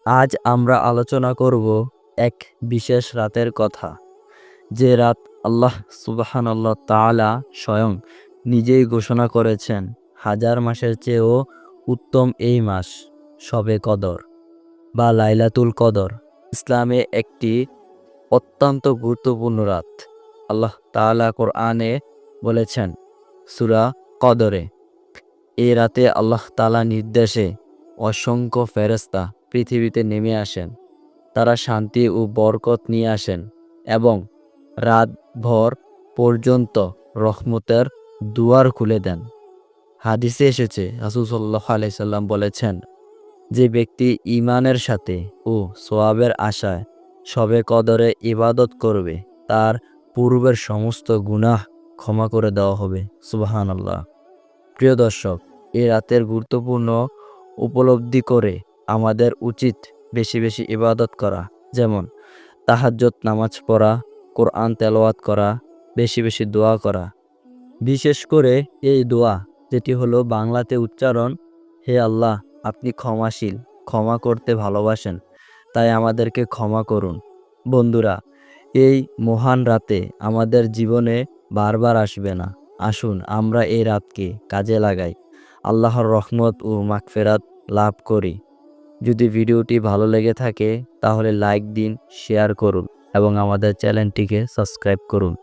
আজ আমরা আলোচনা করব এক বিশেষ রাতের কথা, যে রাত আল্লাহ সুবহানাল্লাহ তাআলা স্বয়ং নিজেই ঘোষণা করেছেন হাজার মাসের চেয়েও উত্তম এই মাস শবে কদর বা লাইলাতুল কদর। ইসলামে একটি অত্যন্ত গুরুত্বপূর্ণ রাত। আল্লাহ তাআলা কোরআনে বলেছেন সূরা কদরে, এই রাতে আল্লাহ তাআলা নির্দেশে অসংখ্য ফেরেশতা পৃথিবীতে নেমে আসেন। তারা শান্তি ও বরকত নিয়ে আসেন এবং রাতভর পর্যন্ত রহমতের দুয়ার খুলে দেন। হাদিসে এসেছে রাসূল সাল্লাল্লাহু আলাইহি সাল্লাম বলেছেন, যে ব্যক্তি ঈমানের সাথে ও সওয়াবের আশায় শবে কদরে ইবাদত করবে, তার পূর্বের সমস্ত গুনাহ ক্ষমা করে দেওয়া হবে। সুবহানাল্লাহ। প্রিয় দর্শক, এই রাতের গুরুত্বপূর্ণ উপলব্ধি করে আমাদের উচিত বেশি বেশি ইবাদত করা, যেমন তাহাজ্জুদ নামাজ পড়া, কোরআন তেলাওয়াত করা, বেশি বেশি দোয়া করা। বিশেষ করে এই দোয়া যেটি হলো বাংলাতে উচ্চারণ, হে আল্লাহ আপনি ক্ষমাশীল, ক্ষমা করতে ভালোবাসেন, তাই আমাদেরকে ক্ষমা করুন। বন্ধুরা, এই মহান রাতে আমাদের জীবনে বারবার আসবে না। আসুন আমরা এই রাতকে কাজে লাগাই, আল্লাহর রহমত ও মাগফিরাত লাভ করি। যদি ভিডিওটি ভালো লেগে থাকে তাহলে লাইক দিন, শেয়ার করুন এবং আমাদের চ্যানেলটিকে সাবস্ক্রাইব করুন।